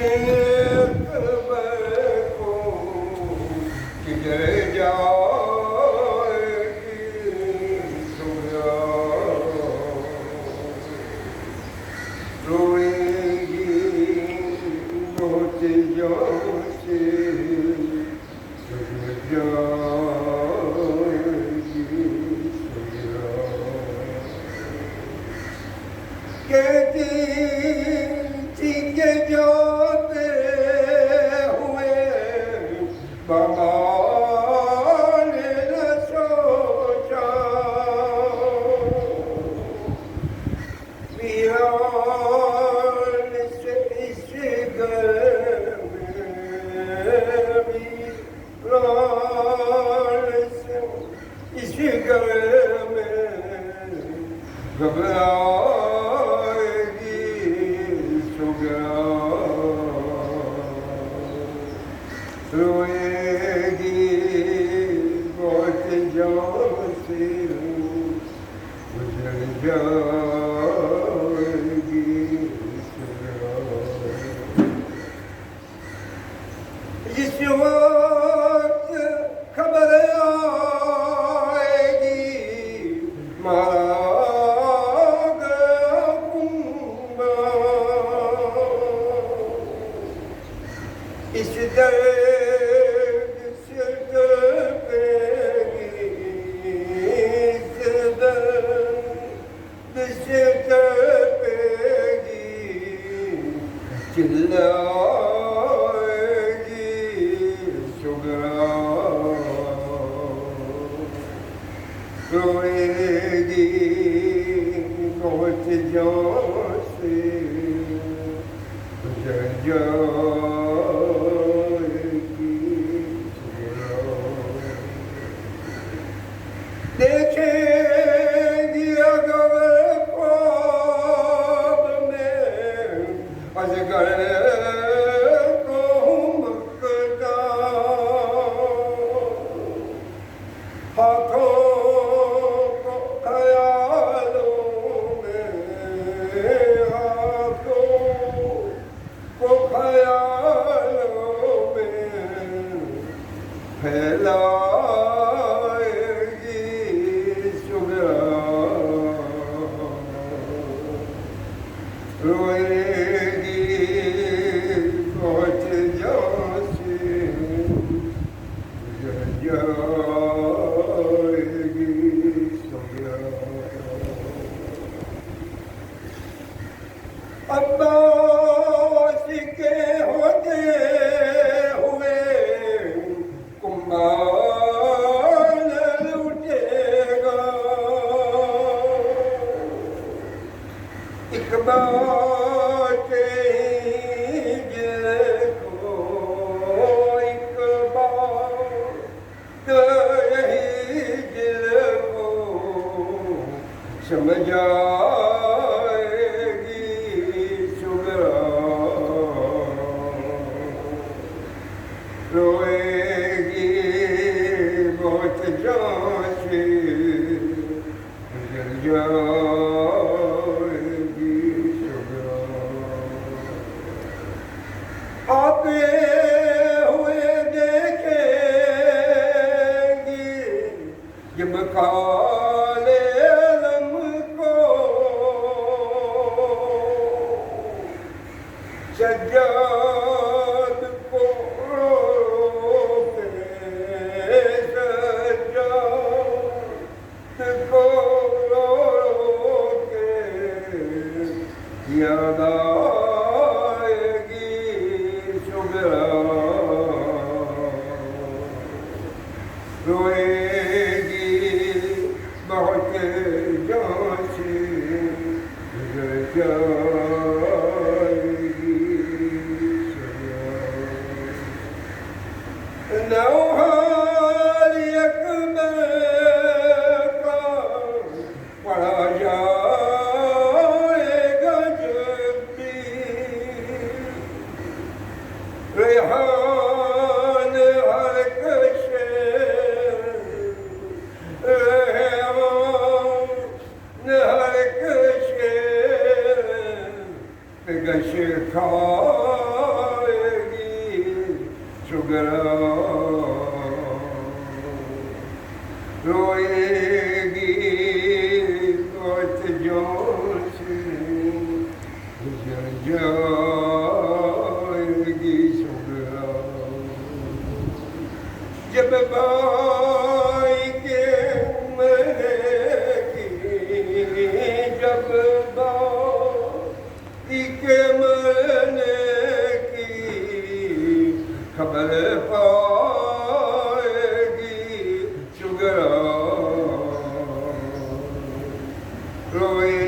ایک کو کدھر جائے گی سویا روئے گی بہت جان سے کہتی تھی کہ جاتے ہوئے بابا نے نہ سوچا ویران سے اس گھر میں ویران سے اس گھر میں گھبرائے گی سوگرا روئے گی بہت جان سے گزر جائے گی سوگرا جس وقت خبر آئے گی مارا اس درد سے تڑپے گی اس درد سے تڑپے گی چلائے گی سوگرا روئے گی بہت جان سے گزر جائے گی دیکھیں گی اگر خواب میں اجگر کو مکتا ہاتھوں کو خیالوں میں ہاتھوں کو خیالوں میں پھیلائے گی سوگرا روئے گی بہت جان سے گزر جائے گی سوگرا عباس کے ہوتے ہوئے کنبال لوٹے گا ایک بات ہجر کو ایک بات ہجر کو سمجھا روئے گی بہت جان سے گزر جائے گی سوگرا آتے ہوئے دیکھیں گی جب کالے علم کو سجاد کو یاد آئے گی سوگرا روئے گی بہت جان سے گزر جائے گی سوگرا نوحال اکبر کا پڑھا جائے گا جب بھی ریحان ہر کشے ریحان ہر کشے گش کھا شگرا روئے گی کوت جون سے گزر جائے گی شگرا جب بائی کے مرنے کی جب بائی کے مرنے کی خبر پائے گی شگرا روئے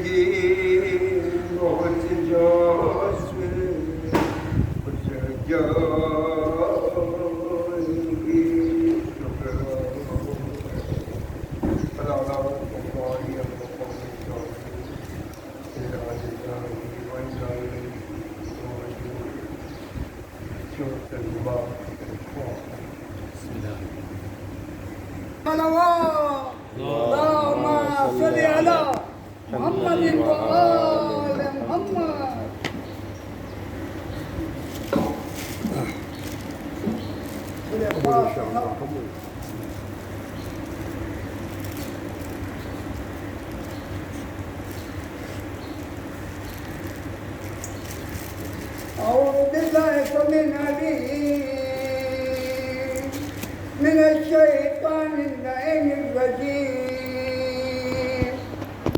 گی بہت جوش میں گزر جائے گی شگرا اللهم صل على محمد وآل محمد. أعوذ بالله السميع العليم من الشيطان اللعين الرجيم.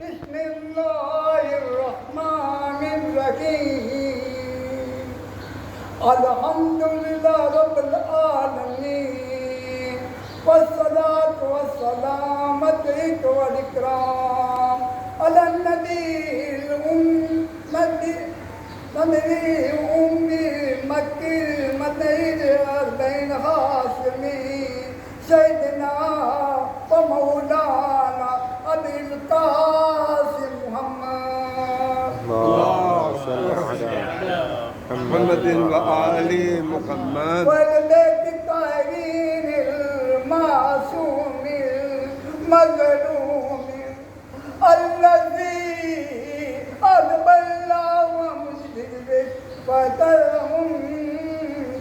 بسم الله الرحمن الرحيم. الحمد لله رب العالمين والصلاة والسلام عليك والإكرام على النبي الأمي مكي مدين بين هاشمين سيدنا ومولانا أبي القاسم محمد. اللهم صل على محمد وآل محمد والبيت الطاهرين المعصوم المظلوم الذي أذبل الله ومسلم فترهم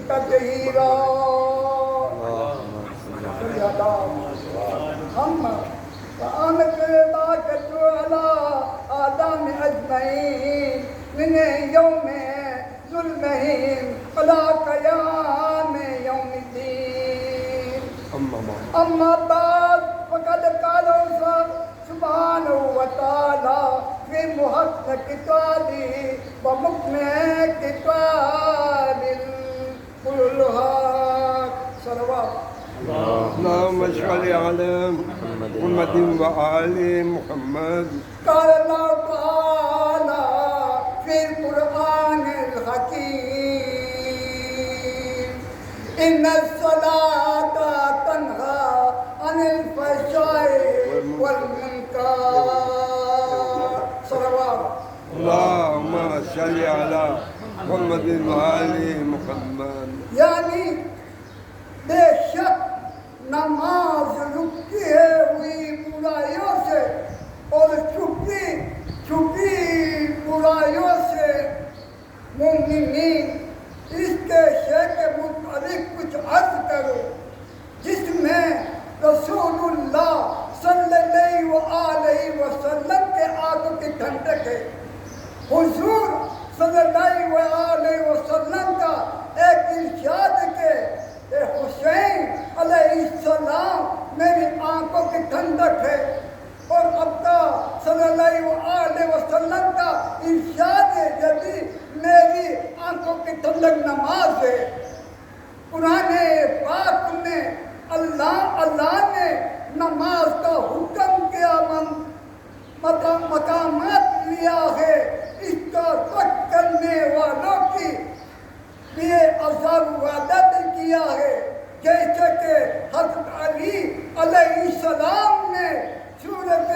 تطهيرا. محمد وآمد البركة على آدم أجمعين من يوم ظلمهم على قيام يوم الدين. أما بعد فقد قال سبحانه وتعالى في محق كتابه ومكمل كتاب الحق صلوات. اللهم صل على محمد وآل محمد. قال الله تعالى في القرآن الحكيم إن الصلاة تنهى عن الفحشاء والمنكر صلوات. اللهم صل على محمد وآل محمد. یعنی بے شک نماز رکی ہوئی برائیوں سے اور چھپی برائیوں سے مومنین اس کے شے کے متعلق کچھ عرض کرو جس میں رسول اللہ صلی اللہ علیہ وسلم کے آنکھوں کی ٹھنڈک ہے. حضور صلی اللہ علیہ وسلم کا ایک ارشاد کے اے حسین علیہ السلام میری آنکھوں کی ٹھنڈک ہے، اور ابا صلی اللہ علیہ وسلم کا ارشاد جدی میری آنکھوں کی ٹھنڈک نماز ہے. قرآن پاک میں اللہ نے نماز کا حکم کیا مقامات لیا ہے. اس کا ترک کرنے والوں کی لیے عذاب وعدہ کیا ہے، جیسے کہ حضرت علی علیہ السلام نے سورۃ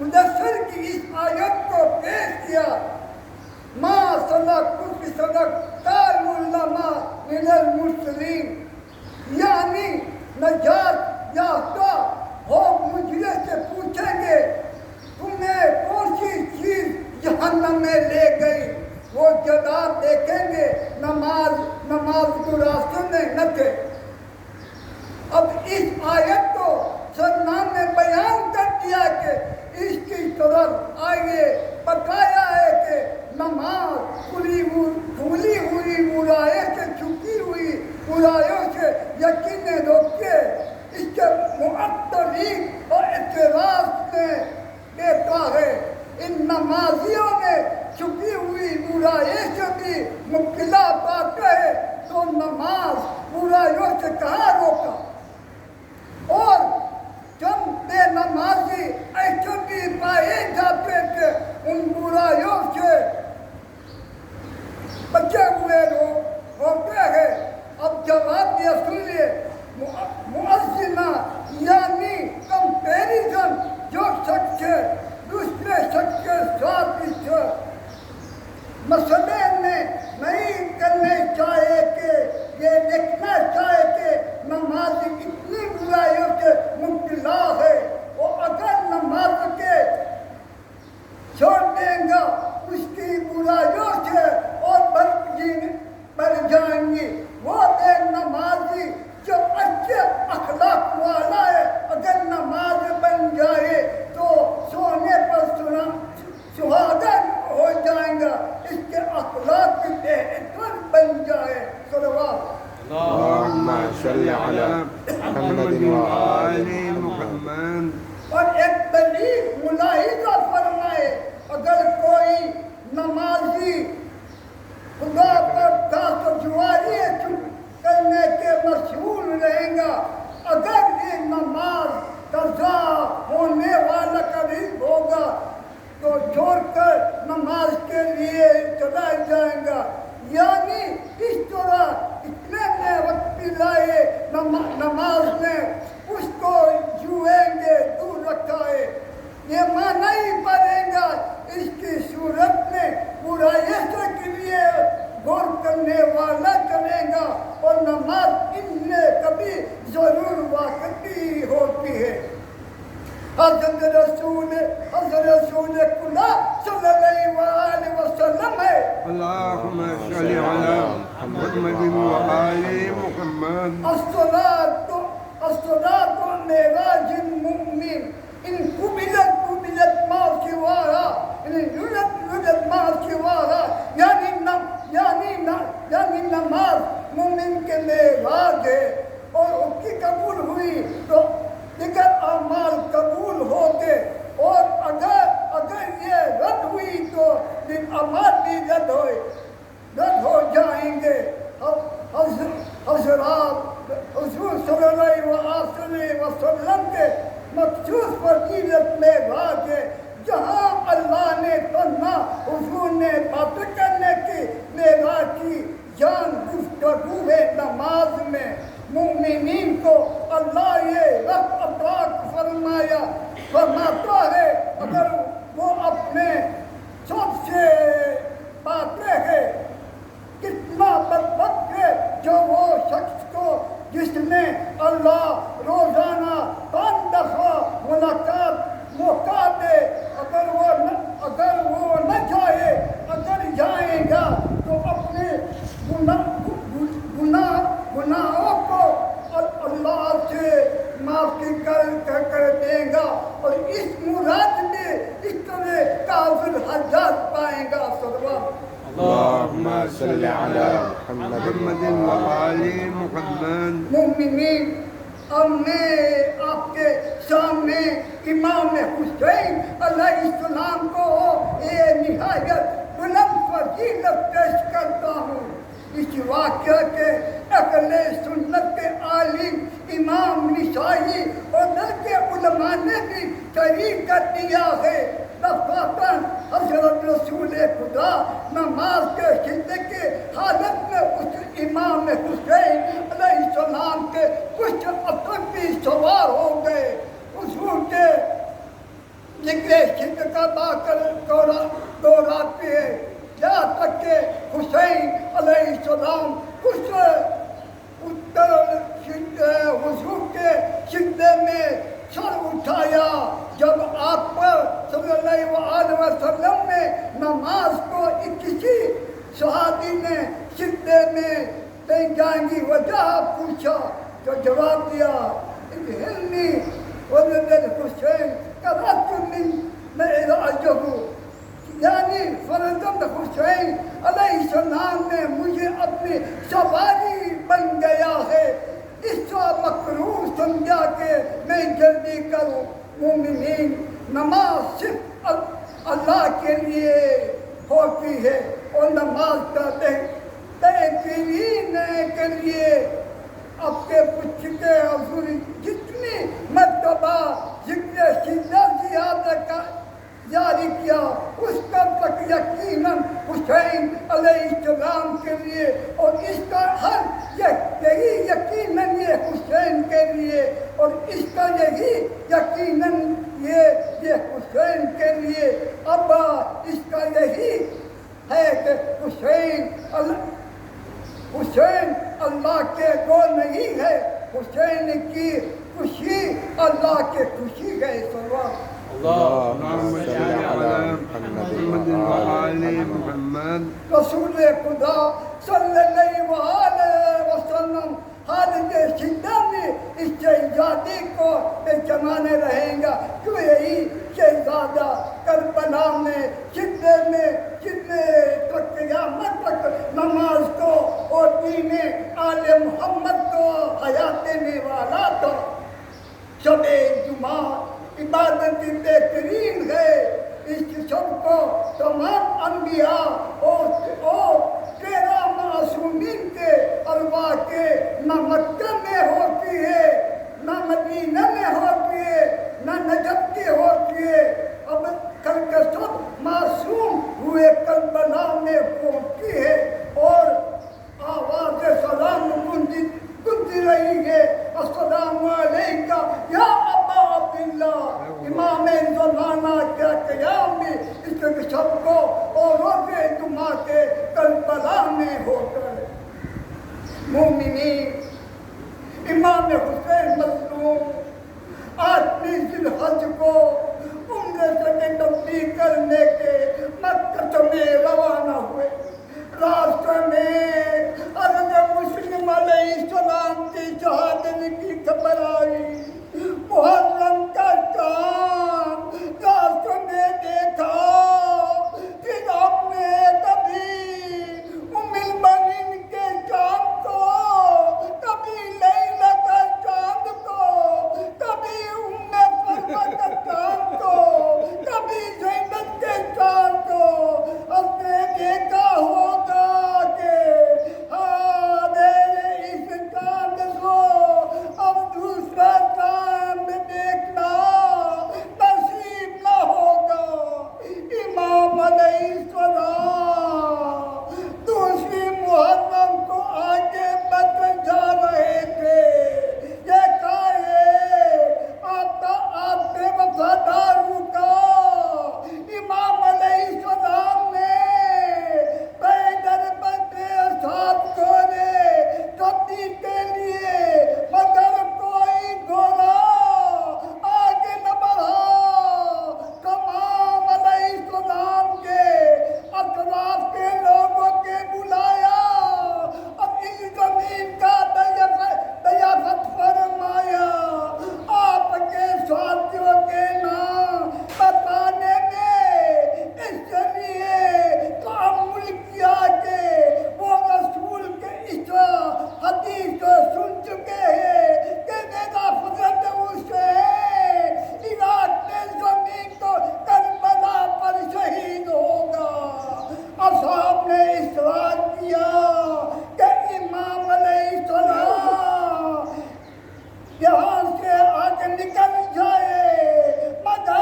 مدثر کی اس آیت کو پیش کیا. ما سلککم فی سقر قالوا لم نکن من المصلین. یعنی نجات یافتہ لوگ مجھے سے پوچھیں گے تمہیں کون سی چیز جہنم میں لے گئی؟ وہ جواب دے دیکھیں گے نماز کو راستے میں نہ تھے. اب اس آیت کو سلمان نے بیان کر دیا کہ اس کی طرف آئیے بتایا ہے کہ نماز کھلی ہوئی برائیوں سے چھپی ہوئی برائیوں سے یقین روکے. اس کے معطلین اور اعتراض میں دیتا ہے ان نمازیوں نے چھپی ہوئی برائی سے بھی مبتلا پاتے ہیں تو نماز برائیوں سے کہاں روکا. اور جب بے نمازی ایسے بھی پائے جاتے تھے ان برائیوں سے بچے ہوئے ہوتے ہیں. اب جواب دیا سنیے مؤذنہ یعنی کمپیریزن جو شخص دوسرے شخص کے ساتھ اس مسئلے میں نہیں کرنے چاہے کہ یہ دیکھنا چاہے کہ نماز کتنی برائیوں سے مبتلا ہے اور اگر نماز کے چھوڑ دیں گا اس کی برائیوں سے اور بڑھ جائیں گی. وہ بے نمازی جو اچھے اخلاق والا ہے اگر نماز بن جائے تو سونے پر سہاگا ہو جائیں گا. اس کے اخلاق بہتر بن جائے. صلوات اللہم صلی علی محمد وآل محمد. اور ایک دلیل ملاحظہ فرمائے اگر کوئی نمازی خدا پر تاثرجواری کرنے کے مشغول رہے گا اگر یہ نماز قضا ہونے والا قریب ہوگا تو چھوڑ کر نماز کے لیے چلا جائے گا. یعنی اس طرح اتنے میں وقت لائے نماز میں اس کو جوئیں گے دور رکھا ہے. یہ معنی ہی پڑے گا اس کی صورت میں برائیوں کے لیے غور کرنے والا کرے گا اور نماز ان میں کبھی ضرور واقعی ہوتی ہے. حضرت رسول خدا صلی اللہ علیہ وسلم ہے. اللہم صلی علی محمد وآل محمد. الصلاة معراج المؤمن ان قبلت ما سواها ان يولد ما سواها یعنی نماز مومن کے معراج ہے اور اس کی قبول ہوئی تو دیگر اعمال قبول ہوتے اور اگر یہ رد ہوئی تو اعمال بھی رد ہو جائیں گے. حضرات حضور صلی اللہ علیہ وسلم کے مخصوص فضیلت میں بات ہے جہاں اللہ نے فرما حضور نے باتیں کرنے کی معراج کی جان گفتگو ہے نماز میں. مومنین کو اللہ یہ رب عطا فرماتا ہے اگر وہ اپنے سب سے پاتے ہیں. کتنا بدبخت ہے جو وہ شخص کو جس نے اللہ روزانہ 5 دفعہ ملاقات موقع دے اگر وہ نہ چاہے اگر جائے گا تو اپنے گناہوں کو اللہ سے معافی کر دے گا اور اس مراد میں اس طرح کافر حجات پائے گا. صلوات اللہم صلی علی محمد وآل محمد. مومنین اب میں آپ کے سامنے امام حسین علیہ السلام کو یہ نہایت بلند فضیلت پیش کرتا ہوں. اس واقعہ کے اہل سنت کے عالم امام نسائی اور در کے علماء نے بھی شریک کر دیا ہے. دفاتن حضرت رسول خدا نماز کے شدت کے حالت میں اس امام حسین علیہ السلام کے کچھ اثر بھی سوار ہو گئے. حضور کے ذکر شدت کا باقر دوراتے ہیں یہاں تک کہ حسین علیہ السلام کچھ حضور کے شدے میں سر اٹھایا جب آپ پر صلی اللہ علیہ وسلم نے نماز کو کسی صحابی نے میں کہیں جائیں گی وجہ پوچھا تو جواب دیا اذہلنی ولد الحسین کراتنی معراجہ یعنی فرزند حسین علیہ السلام نے مجھے اپنی سواری بن گیا ہے، اس کا مکروہ سمجھا کہ میں جلدی کروں۔ مومنین، نماز صرف اللہ کے لیے ہوتی ہے اور نماز کا بہترین کے لیے اب کے پچھ کے حضور جتنی مرتبہ ذکر سجدہ زیادہ کا جاری کیا اس کا تک یقیناً حسین علیہ السلام کے لیے، اور اس کا ہر یہی یقیناً یہ حسین کے لیے، اور اس کا یہی یقیناً یہ حسین کے لیے، اب اس کا یہی ہے کہ حسین اللہ کے دو نہیں ہے، حسین کی خوشی اللہ کے خوشی ہے۔ اللهم صل على محمد وآل محمد۔ رسول خدا صلی اللہ علیہ وسلم حالت زندہ میں اس شہزادی کو پہچانے رہیں گا، کیوں یہی شہزادہ کربلا میں سدے میں سدے تک قیامت تک نماز کو اور دین آل محمد کو حیات دینے والا تھا۔ شب جمعہ عبادت بہترین ہے، اس شب کو تمام انبیاء اور 13 معصومین کے ارواح کے نہ مکہ میں ہوتی ہے، نہ مدینہ میں ہوتی ہے، نہ نجف کی ہوتی ہے، اب کل کے سب معصوم ہوئے کربلا میں پہنچتی ہے اور آواز سلام گونج رہی ہے، السلام علیکہ یا ابا عبداللہ، امام زمانہ کیا قیام بھی اس کے سب کو اور روز جمعہ کے کربلا میں ہو کر۔ مومنین، امام حسین مظلوم 8ویں ذی الحج کو عمرے سے تبلیغ کرنے کے مکہ میں روانہ ہوئے۔ راستے میں حضرت مسلم علیہ السلام کی شہادت کی خبر آئی۔ محرم کا چاند راستے میں دیکھا، پھر آپ نے کبھی ام المؤمنین کے چاند کو، کبھی لیلا کا چاند کو، کبھی ام سلمہ کا چاند کو، کبھی زینب کے چاند کو، آپ نے دیکھا ہوگا کہ اس چاند کو اب دوسرا چاند دیکھنا نصیب نہ ہوگا۔ امام علیہ السلام دوسری محرم کو آگے بڑھ جا رہے تھے، یہ آپ کے وفاداروں کا امام علیہ السلام نے پیدل بڑھتے ساتھ گھوڑے تبدیل کے لیے، مگر کوئی گھوڑا آگے نہ بڑھا۔ تمام علیہ السلام کے اطراف کے لوگوں کے بلایا، اب اس زمین کا ضیافت فرمایا، آپ کے ساتھیوں کے نام بتانے میں اس لیے تعمل کیا کہ وہ رسول کے اس حدیث کو سن چکے ہیں کہ میرا فرزند حسین عراق کے زمین کو کربلا پر شہید ہوگا۔ اصحاب نے اصرار کیا کہ امام علیہ السلام یہاں سے آگے نکل جائے، مگر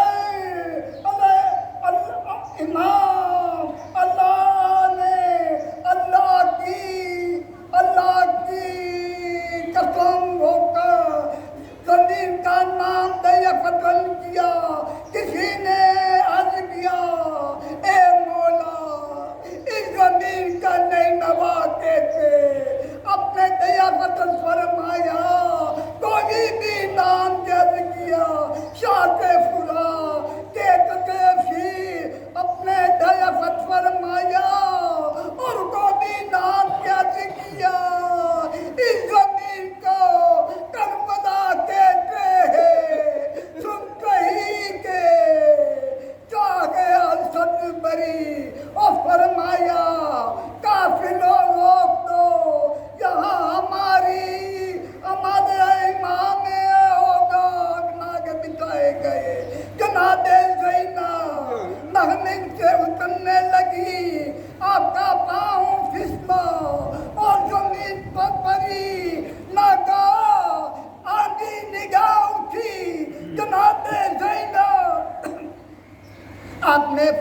امام اللہ کی قسم ہو کر زمین کا نام فتن کیا۔ کسی نے عرض کیا، اے مولا، اس زمین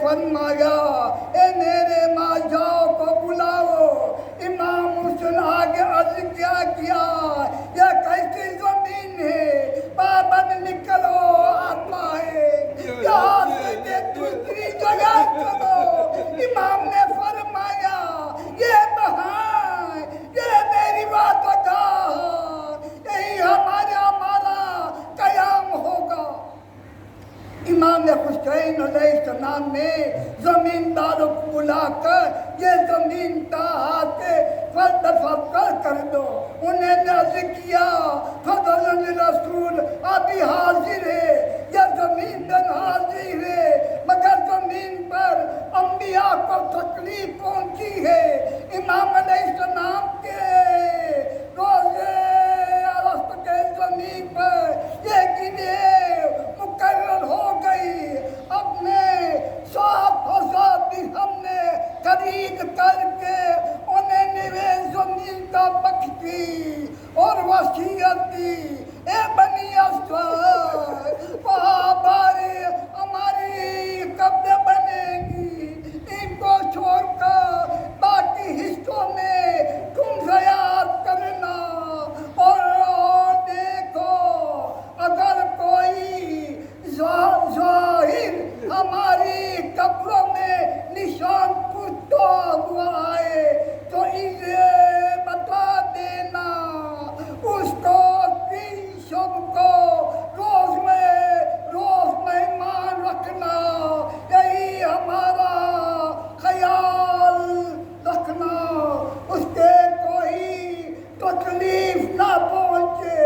فرمایا اے میرے ماں جاؤ کو بلاؤ. امام حسین آگے عرض کیا یہ کیسی زمین ہے پابند نکلو آتا ہے یہاں سے دوسری جگہ چلو. امام نے فرمایا یہ بہان یہ میری بات کا یہی ہمارا قیام ہوگا. امام حسین علیہ السلام نے زمینداروں کو بلا کر یہ زمین کا ہاتھ فلسفہ کر دو. انہیں عرض کیا فضل رسول ابھی حاضر ہے یہ زمین پر حاضر ہے مگر زمین پر انبیاء کو تکلیف پہنچی ہے. امام علیہ السلام کے روزے ارسط کے زمین پر یہ گنے مقرر ہو گئی. اپنے 7,000 درہم نے خرید کر کے انہیں نوے زمین کا بخش دی اور وصیت دی اے بنی اسد وہاں بارے ہماری قبر بنے گی ان کو چھوڑ کر باقی حصوں میں تم زیارت کرنا. اور دیکھو اگر کوئی ظاہر ہماری قبروں میں نشان پوچھتا ہوا ہے تو اسے بتا دینا. اس کو 3 شب کو روز مہمان رکھنا. یہی ہمارا خیال رکھنا اس کے کوئی تکلیف نہ پہنچے.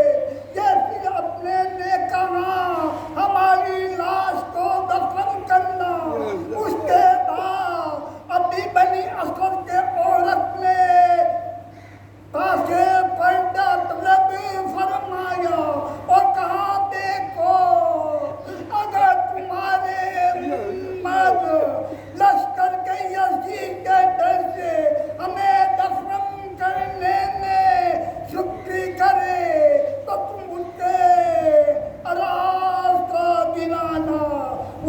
یہ پھر اپنے نے کہا ہماری لاش کو دفن کرنا. اس کے بعد ابھی بنی اسد کے عورت نے پاسے پردہ طلب فرمایا اور کہا دیکھو اگر تمہارے مرد لشکر کے یزید کے ڈر سے ہمیں دفن کرنے میں شکری کرے تو تم اس کے آراز کا گرانا.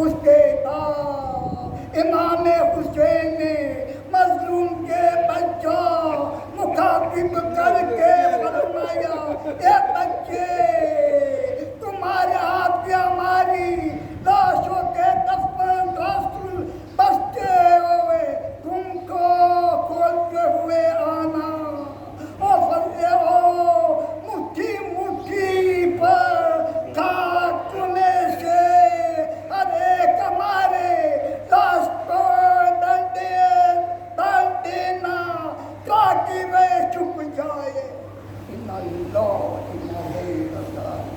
اس کے بعد امام حسین نے مظلوم کے بچہ مخاطب کر کے فرمایا اے بچے تمہارے ہاتھ پہ ہماری لاشوں کے دفن رسول بستے ہوئے تم کو کھولتے ہوئے آنا. اور فرمایا مٹھی پر خاک چنے سے ہر ایک ہمارے لاش کو ڈال دینا تاکہ وہ چھپ جائے. اِنَّا لِلَّهِ وَإِنَّا إِلَيْهِ رَاجِعُونَ.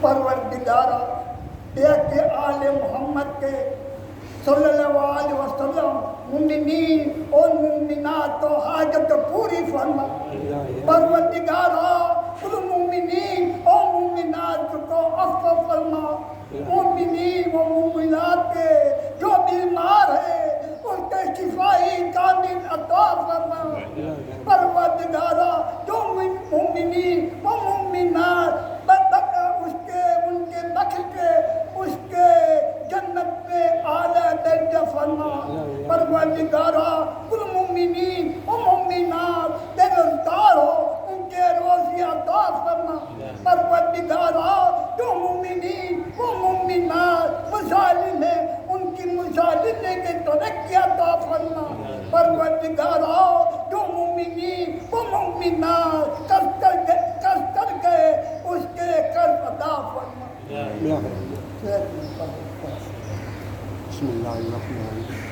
پروردگارا دیکھ آل محمد کے صلی اللہ علیہ وسلم مومنین اور مومنات کو حاجت پوری فرما. پروردگارا ان مومنین اور مومنات کو عفو فرما. مومنین و مومنات کے جو بیمار ہے ان کے شفائی کامل عطا فرما. پروردگارا جو مومنین و مومنات ان کے بخش کے اس کے جنت میں اعلیٰ درجہ فرما. پروردگارا کل مومنین و مومنات بے روزگار ہو ان کے روزی عطا فرما. پروردگارا جو مومنین و مومنات مظالم ہیں ان کی مظالمے کے ترقی عطا فرما. پروردگارا جو مومنین و مومنات قرض کر گئے اس کے قرض عطا فرما. بسم اللہ الرحمن الرحیم.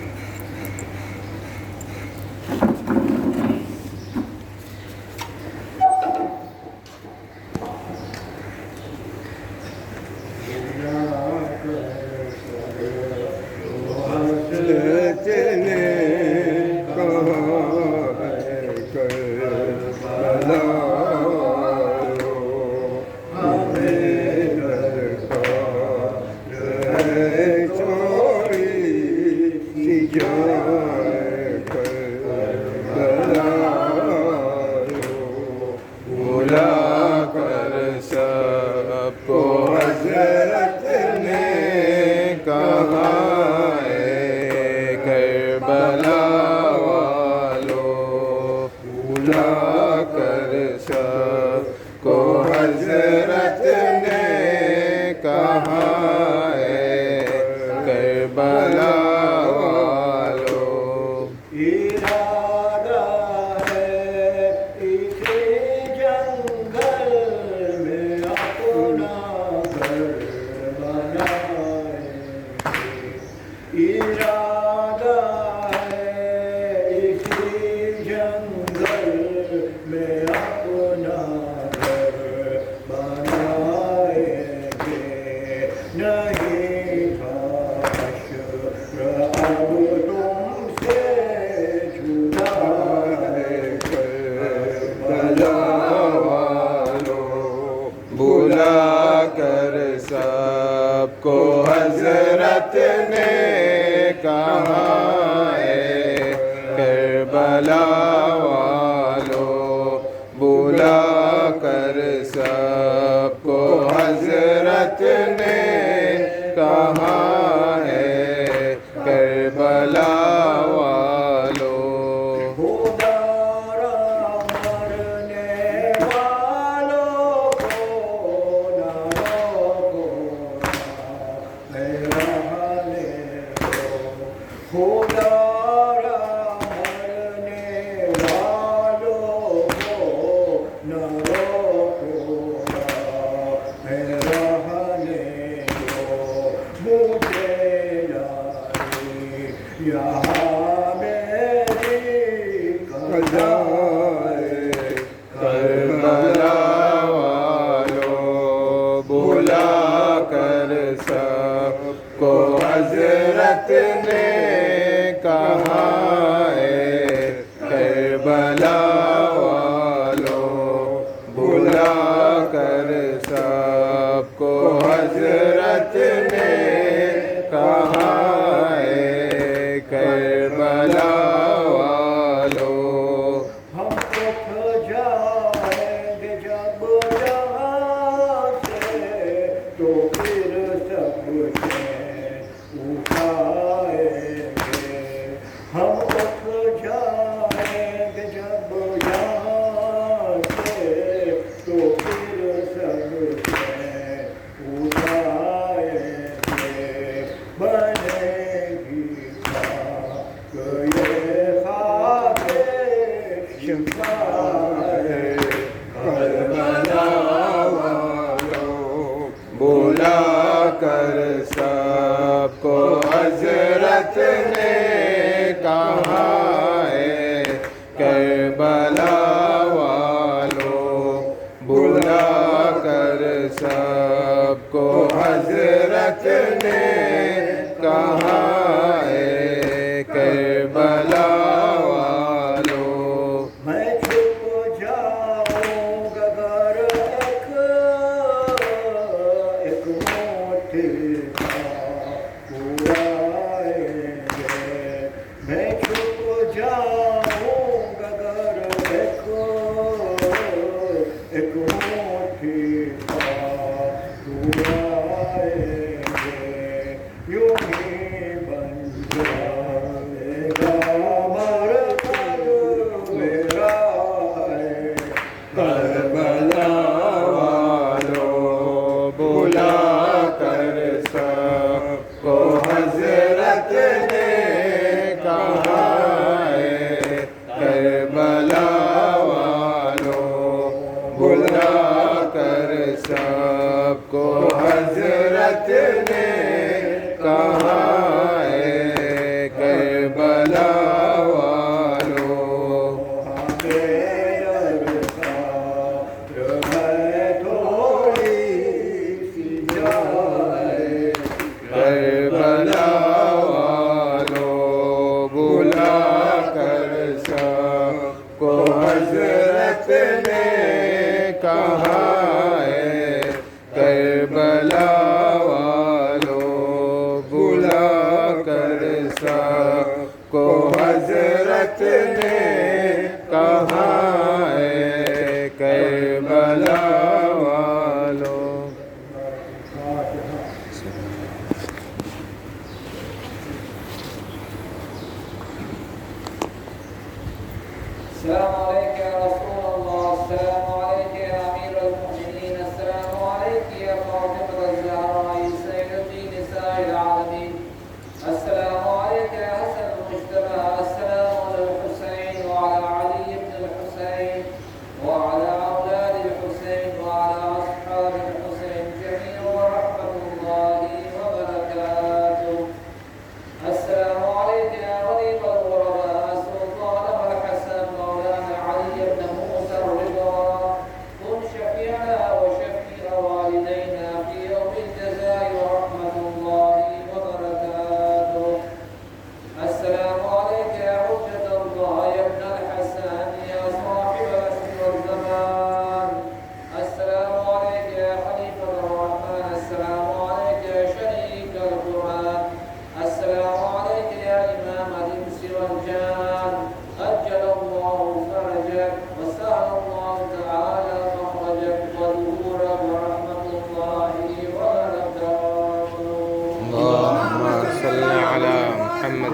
بلا کر سب کو حضرت نے اے کربلا والو بلا کر سب کو حضرت نے کہا اے کربلا والو ارادہ ہے اسی جنگل میں اپنا گھر بنائیں گے ارادہ ہے اسی جنگل میں اپنا گھر بنائیں گے نہیں حشر اب تم سے جدا ہے کربلا والو بلا کر سب کو حضرت نے کہا اے کربلا والو بلا کر سب کو حضرت نے کہا ہے کربلا والو خدارا مرنے والوں کو نہ روکو رہنے دو خدارا مرنے والوں کو نہ روکو رہنے دو مجھے لائی یہاں میری قضا ہے کربلا والو بلا کر سب کو حضرت نے کہا اے کربلا والو بلا کر سب کو حضرت نے کہا اے کربلا والو ہم اٹھ جائیں گے جب یہاں سے تو پھر سب سے اٹھائیں گے ہم اٹھ جائیں گے جب یہاں سے تو پھر سب سے اٹھائیں گے بنے گی خاک یہ خاک شفا ہے کربلا والو بلا کر سب کو حضرت نے کہا اے کربلا والو بلا کر سب کو حضرت نے کہا اے کربلا والو میں چھپ جاؤں گا اگر ایک موٹی اڑائیں گے میں چھپ جاؤں گا اگر ایک موٹی اڑائیں گے یوں ہی بن جائے گا مرکز میرا ہے کربلا والو بلا کر سب کو حضرت نے کہا اے کربلا والو بلا کر سب کو حضرت نے کہا اے کربلا والو کربلا والو بلا کر سب کو حضرت نے کہا اے کربلا والو بلا کر سب کو حضرت نے کہا اے کربلا والو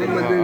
محمد